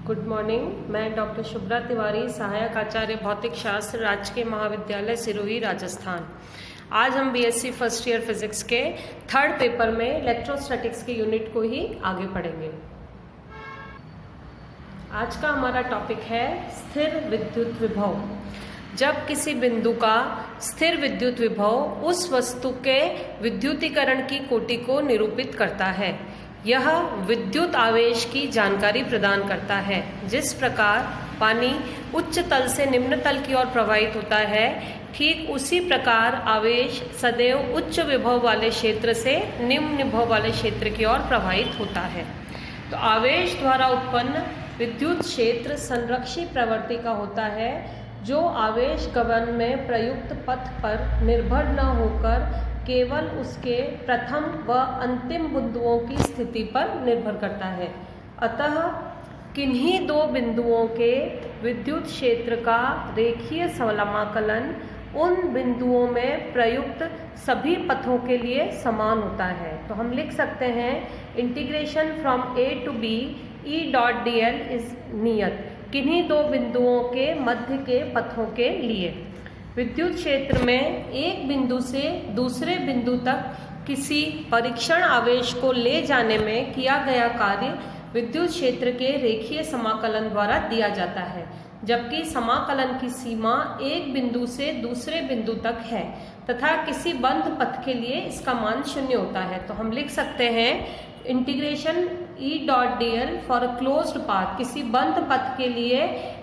Good morning. मैं doctor Shubhra Tiwari, सहायक आचार्य भौतिक शास्त्र, राजकीय महाविद्यालय सिरोही, राजस्थान। आज हम बीएससी फर्स्ट ईयर फिजिक्स के थर्ड पेपर में इलेक्ट्रोस्टैटिक्स के यूनिट को ही आगे पढ़ेंगे। आज का हमारा टॉपिक है स्थिर विद्युत विभव। जब किसी बिंदु का स्थिर विद्युत विभव उस वस्तु के विद्युतीकरण की कोटि को निरूपित करता है, यह विद्युत आवेश की जानकारी प्रदान करता है। जिस प्रकार पानी उच्च तल से निम्न तल की ओर प्रवाहित होता है, ठीक उसी प्रकार आवेश सदैव उच्च विभव वाले क्षेत्र से निम्न विभव वाले क्षेत्र की ओर प्रवाहित होता है। तो आवेश द्वारा उत्पन्न विद्युत क्षेत्र संरक्षी प्रवृत्ति का होता है, जो आवेश गमन में प्रयुक्त पथ पर निर्भर न होकर केवल उसके प्रथम व अंतिम बिंदुओं की स्थिति पर निर्भर करता है। अतः किन्हीं दो बिंदुओं के विद्युत क्षेत्र का रेखीय समाकलन उन बिंदुओं में प्रयुक्त सभी पथों के लिए समान होता है। तो हम लिख सकते हैं integration from A to B E dot D L is नियत, किन्हीं दो बिंदुओं के मध्य के पथों के लिए। विद्युत क्षेत्र में एक बिंदु से दूसरे बिंदु तक किसी परीक्षण आवेश को ले जाने में किया गया कार्य विद्युत क्षेत्र के रेखीय समाकलन द्वारा दिया जाता है, जबकि समाकलन की सीमा एक बिंदु से दूसरे बिंदु तक है तथा किसी बंद पथ के लिए इसका मान 0 होता है। तो हम लिख सकते हैं integration E dot D L for a closed path, किसी बंद पथ के लिए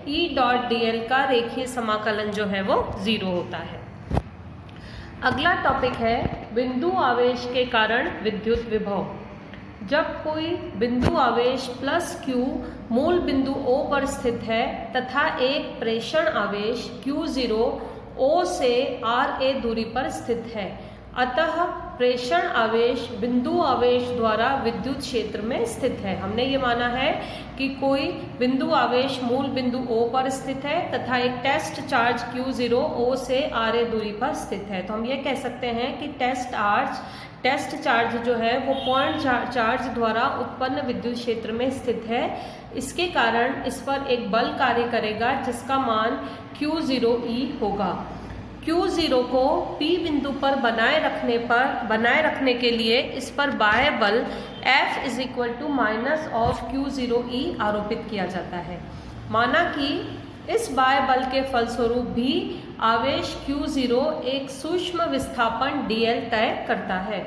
ई डॉट डी एल का रेखीय समाकलन जो है वो 0 होता है। अगला टॉपिक है बिंदु आवेश के कारण विद्युत विभव। जब कोई बिंदु आवेश प्लस Q मूल बिंदु O पर स्थित है तथा एक प्रेषण आवेश Q0 O से RA दूरी पर स्थित है, अतः प्रेषण आवेश बिंदु आवेश द्वारा विद्युत क्षेत्र में स्थित है। हमने ये माना है कि कोई बिंदु आवेश मूल बिंदु O पर स्थित है तथा एक टेस्ट चार्ज Q0 O से RA दूरी पर स्थित है। तो हम ये कह सकते हैं कि टेस्ट चार्ज जो है वो पॉइंट चार्ज द्वारा उत्पन्न विद्युत क्षेत्र में स्थित है। इसके कारण इस पर एक बल कार्य करेगा जिसका मान Q0E होगा। Q0 को P बिंदु पर बनाए रखने के लिए इस पर बाह्य बल F is equal to minus of Q0E आरोपित किया जाता है। माना कि इस बाह्य बल के फलस्वरूप भी आवेश Q0 एक सूक्ष्म विस्थापन dl तय करता है।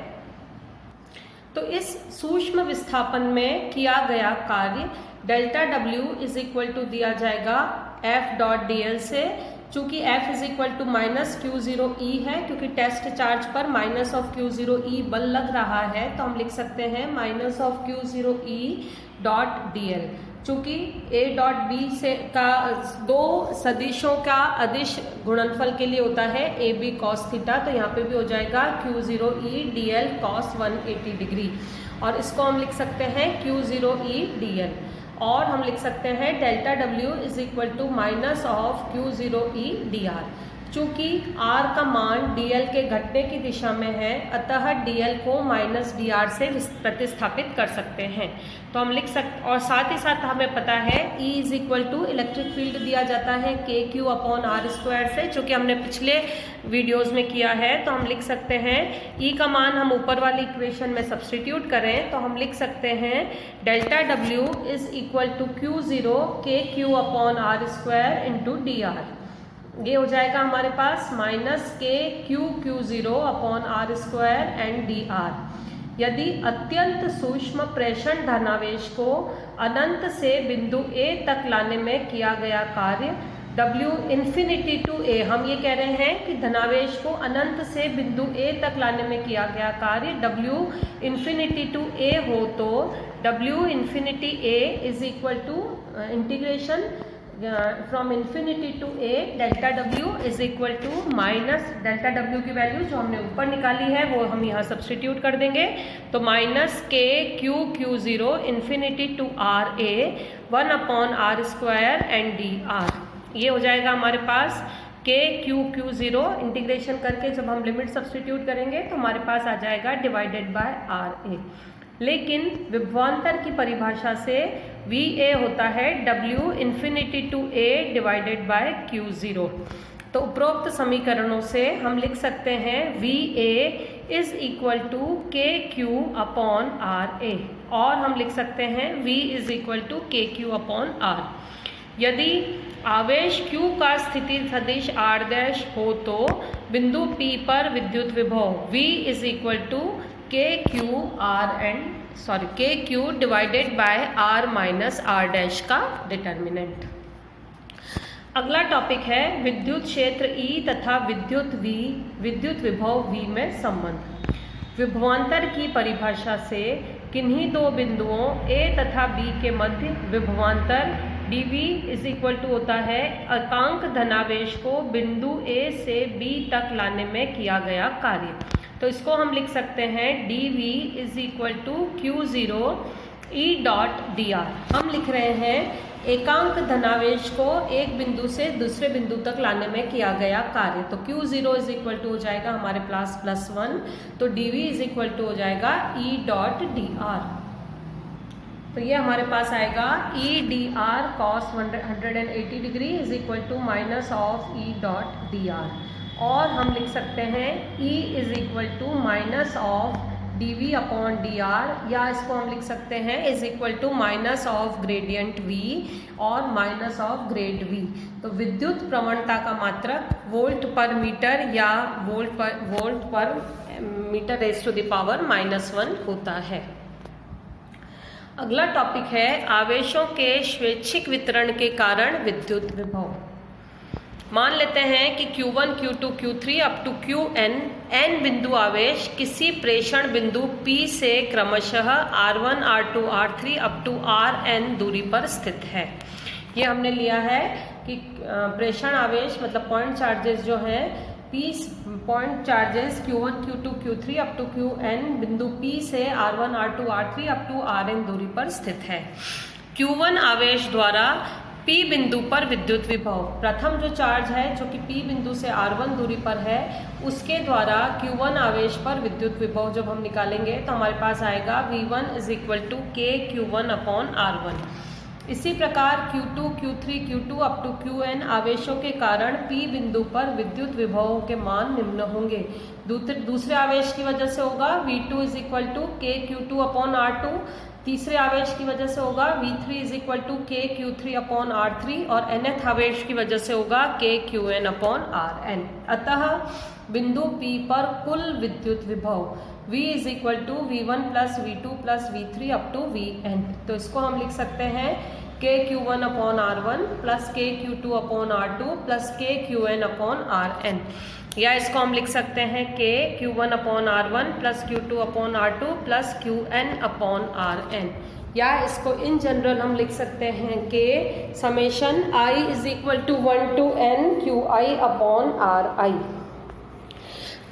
तो इस सूक्ष्म विस्थापन में किया गया कार्य delta W is equal to दिया जाएगा F डॉट dl से। चूंकि F is equal to minus Q0E है, क्योंकि टेस्ट चार्ज पर माइनस ऑफ Q0E बल लग रहा है, तो हम लिख सकते हैं minus of Q0E dot dl। चूंकि A डॉट B से का दो सदिशों का अदिश गुणनफल के लिए होता है AB cos थीटा, तो यहाँ पे भी हो जाएगा Q0E dl cos 180 डिग्री, और इसको हम लिख सकते हैं Q0E dl। और हम लिख सकते हैं delta W is equal to minus of Q0E dr। चूंकि R का मान dl के घटने की दिशा में है, अतः dl को माइनस dr से प्रतिस्थापित कर सकते हैं। तो हम लिख सकते, और साथ ही साथ हमें पता है E is equal to electric field दिया जाता है KQ अपॉन R स्क्वायर से, जो कि हमने पिछले वीडियोस में किया है। तो हम लिख सकते हैं E का मान हम ऊपर वाली इक्वेशन में सब्स्टिट्यूट करें तो हम लिख सकते हैं delta W is equal to Q0 KQ upon R square into dr। ये हो जाएगा हमारे पास minus Q0 upon R square and dr। यदि अत्यंत सूक्ष्म प्रेषण धनावेश को अनंत से बिंदु A तक लाने में किया गया कार्य W इन्फिनिटी टू A, हम ये कह रहे हैं कि धनावेश को अनंत से बिंदु A तक लाने में किया गया कार्य W इन्फिनिटी टू A हो, तो W infinity A is equal to integration from infinity to A delta W is equal to minus delta W की वैल्यू जो हमने ऊपर निकाली है वो हम यहाँ सब्स्टिट्यूट कर देंगे। तो minus Q0 infinity to RA 1 upon R square and dr। ये हो जाएगा हमारे पास Q0 इंटीग्रेशन करके जब हम लिमिट सब्स्टिट्यूट करेंगे तो हमारे पास आ जाएगा डिवाइडेड बाय RA। लेकिन विभवांतर की परिभाषा से VA होता है W infinity to A divided by Q0। तो उपरोक्त समीकरणों से हम लिख सकते हैं VA is equal to KQ upon RA, और हम लिख सकते हैं V is equal to KQ upon R। यदि आवेश Q का स्थिति सदिश R डैश हो तो बिंदु P पर विद्युत विभव V is equal to KQ divided by R minus R dash का डिटर्मिनेंट। अगला टॉपिक है विद्युत क्षेत्र E तथा विद्युत विभव V में संबंध। विभवांतर की परिभाषा से किन्हीं दो बिंदुओं A तथा B के मध्य विभवांतर dV इज इक्वल टू होता है एकांक धनावेश को बिंदु A से B तक लाने में किया गया कार्य। तो इसको हम लिख सकते हैं dV is equal to Q0 E dot dr। हम लिख रहे हैं एकांक धनावेश को एक बिंदु से दूसरे बिंदु तक लाने में किया गया कार्य। तो Q0 इज इक्वल टू हो जाएगा हमारे पास +1, तो dV इज इक्वल टू हो जाएगा E डॉट dr। तो ये हमारे पास आएगा E dr cos 180 degree is equal to minus of E dot dr, और हम लिख सकते हैं E is equal to minus of dV upon dr, या इसको हम लिख सकते हैं is equal to minus of gradient V और माइनस ऑफ ग्रेड V। तो विद्युत प्रवणता का मात्रक वोल्ट पर मीटर या वोल्ट पर metre raise to the power -1 होता है। अगला टॉपिक है आवेशों के स्वैच्छिक वितरण के कारण विद्युत विभव। मान लेते हैं कि Q1, Q2, Q3 up to Qn n बिंदु आवेश किसी प्रेषण बिंदु P से क्रमशः R1, R2, R3 up to Rn दूरी पर स्थित है। ये हमने लिया है कि प्रेषण आवेश मतलब पॉइंट चार्जेस जो हैं P point charges Q1, Q2, Q3 up to Qn बिंदु P से R1, R2, R3 up to Rn दूरी पर स्थित है। Q1 आवेश द्वारा P बिंदु पर विद्युत विभव, प्रथम जो चार्ज है जो कि P बिंदु से R1 दूरी पर है उसके द्वारा Q1 आवेश पर विद्युत विभव जब हम निकालेंगे तो हमारे पास आएगा V1 is equal to KQ1 upon R1। इसी प्रकार Q2, Q3, Q2 up to Qn आवेशों के कारण P बिंदु पर विद्युत विभवों के मान निम्न होंगे। दूसरे आवेश की वजह से होगा V2 is equal to KQ2 upon R2, तीसरे आवेश की वजह से होगा V3 is equal to KQ3 upon R3, और nth आवेश की वजह से होगा KQn अपॉन Rn। अतः बिंदु P पर कुल विद्युत विभव V is equal to V1 plus V2 plus V3 up to Vn। तो इसको हम लिख सकते हैं KQ1 upon R1 plus KQ2 upon R2 plus KQn upon Rn, या इसको हम लिख सकते हैं KQ1 upon R1 plus Q2 upon R2 plus Qn upon Rn, या इसको इन जनरल हम लिख सकते हैं कि summation I is equal to 1 to n QI upon RI।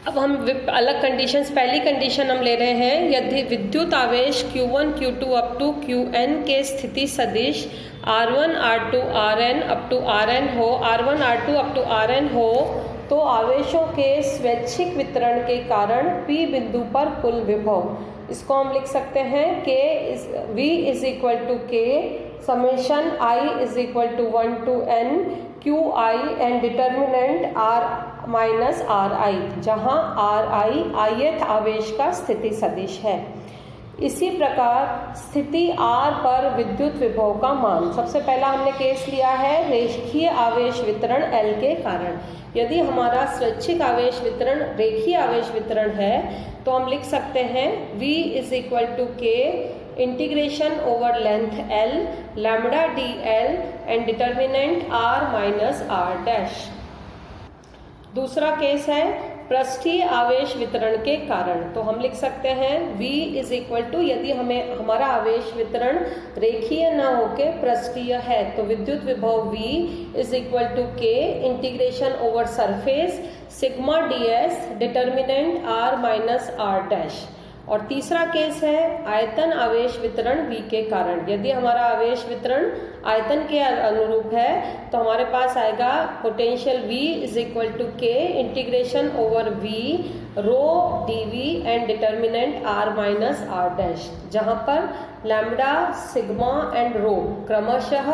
अब हम अलग कंडीशंस, पहली कंडीशन हम ले रहे हैं यदि विद्युत आवेश Q1, Q2 up to Qn के स्थिति सदिश R1, R2, Rn up to Rn हो, R1, R2 up to Rn हो, तो आवेशों के स्वैच्छिक वितरण के कारण P बिंदु पर कुल विभव, इसको हम लिख सकते हैं कि V is equal to K summation I is equal to 1 to n QI and determinant R minus RI, जहाँ RI ith आवेश का स्थिति सदिश है। इसी प्रकार स्थिति R पर विद्युत विभव का मान, सबसे पहला हमने केस लिया है रेखीय आवेश वितरण L के कारण। यदि हमारा स्वैच्छिक आवेश वितरण रेखीय आवेश वितरण है तो हम लिख सकते हैं V is equal to K integration over length L lambda dl and determinant R minus R dash. दूसरा केस है पृष्ठीय आवेश वितरण के कारण, तो हम लिख सकते हैं V इज इक्वल टू, यदि हमारा आवेश वितरण रेखीय न होके पृष्ठीय है तो विद्युत विभव V is equal to K integration over surface sigma ds determinant R minus R dash. और तीसरा केस है आयतन आवेश वितरण V के कारण। यदि हमारा आवेश वितरण आयतन के अनुरूप है तो हमारे पास आएगा potential V is equal to K integration over V rho dV and determinant r minus r dash, जहाँ पर लैम्बडा, सिग्मा एंड रो क्रमशः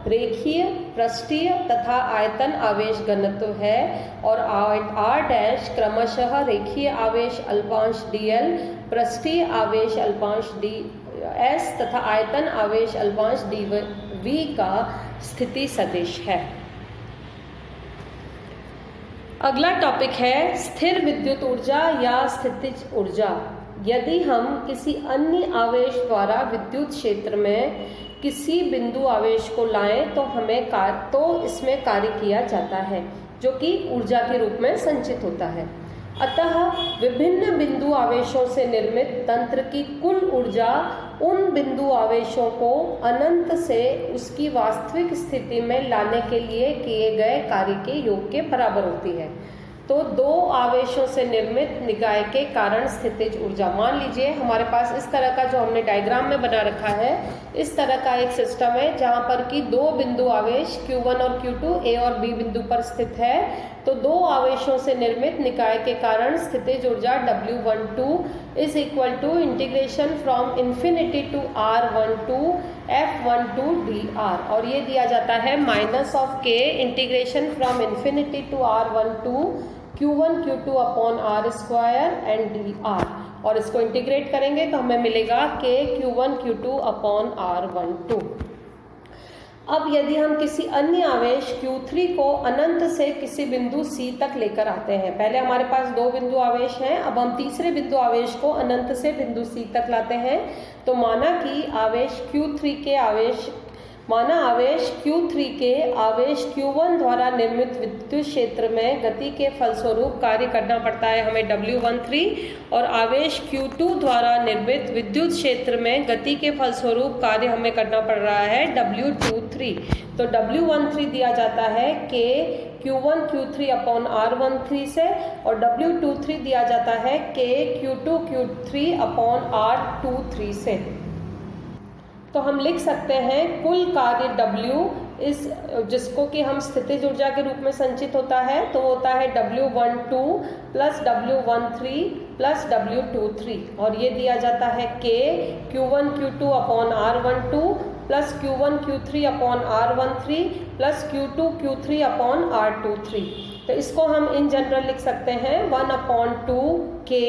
रेखीय, पृष्ठीय तथा आयतन आवेश घनत्व है और r डैश क्रमशः रेखीय आवेश अल्पांश dl, पृष्ठीय आवेश अल्पांश ds तथा आयतन आवेश अल्पांश dv का स्थिति सदिश है। अगला टॉपिक है स्थिर विद्युत ऊर्जा या स्थितिज ऊर्जा। यदि हम किसी अन्य आवेश द्वारा विद्युत क्षेत्र में किसी बिंदु आवेश को लाएं तो इसमें कार्य किया जाता है जो कि ऊर्जा के रूप में संचित होता है। अतः विभिन्न बिंदु आवेशों से निर्मित तंत्र की कुल ऊर्जा उन बिंदु आवेशों को अनंत से उसकी वास्तविक स्थिति में लाने के लिए किए गए कार्य के योग के बराबर होती है। तो दो आवेशों से निर्मित निकाय के कारण स्थितिज ऊर्जा, मान लीजिए हमारे पास इस तरह का जो हमने डायग्राम में बना रखा है, इस तरह का एक सिस्टम है जहां पर कि दो बिंदु आवेश Q1 और Q2 A और B बिंदु पर स्थित है। तो दो आवेशों से निर्मित निकाय के कारण स्थितिज ऊर्जा W12 is equal to integration from infinity to R12 F12 dr, और ये दिया जाता है minus of K integration from infinity to R12 Q1 Q2 upon R square and dr, और इसको इंटीग्रेट करेंगे तो हमें मिलेगा K Q1 Q2 upon R12। अब यदि हम किसी अन्य आवेश Q3 को अनंत से किसी बिंदु C तक लेकर आते हैं, पहले हमारे पास दो बिंदु आवेश हैं, अब हम तीसरे बिंदु आवेश को अनंत से बिंदु C तक लाते हैं, तो माना आवेश Q3 के आवेश Q1 द्वारा निर्मित विद्युत क्षेत्र में गति के फलस्वरूप कार्य करना पड़ता है हमें W13, और आवेश Q2 द्वारा निर्मित विद्युत क्षेत्र में गति के फलस्वरूप कार्य हमें करना पड़ रहा है W23। तो W13 दिया जाता है K Q1 Q3 upon R13 से, और W23 दिया जाता है K Q2 Q3 upon R23 से। तो हम लिख सकते हैं कुल कार्य W इस जिसको कि हम स्थितिज ऊर्जा के रूप में संचित होता है, तो होता है W12 plus W13 plus W23, और ये दिया जाता है K Q1 Q2 upon R12 plus Q1 Q3 upon R13 plus Q2 Q3 upon R23। तो इसको हम इन जनरल लिख सकते हैं 1/2 K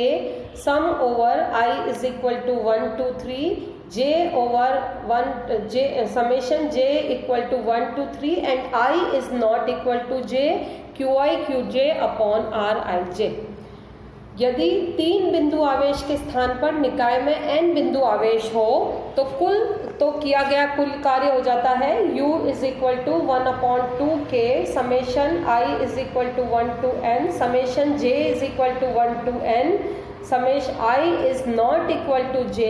sum over I is equal to 1 to 3 J over 1 J summation J equal to 1 to 3 and I is not equal to J QI QJ upon RIJ। यदि तीन बिंदु आवेश के स्थान पर निकाय में n बिंदु आवेश हो तो किया गया कुल कार्य हो जाता है U is equal to 1/2 K summation I is equal to 1 to n summation J is equal to 1 to n summation I is not equal to J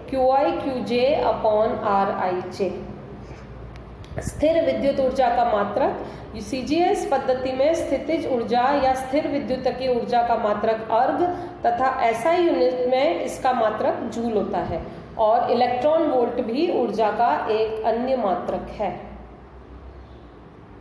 QI QJ upon RIJ। स्थिर विद्युत ऊर्जा का मात्रक CGS पद्धति में स्थितिज ऊर्जा या स्थिर विद्युतकीय ऊर्जा का मात्रक अर्ग तथा SI यूनिट में इसका मात्रक जूल होता है, और इलेक्ट्रॉन वोल्ट भी ऊर्जा का एक अन्य मात्रक है।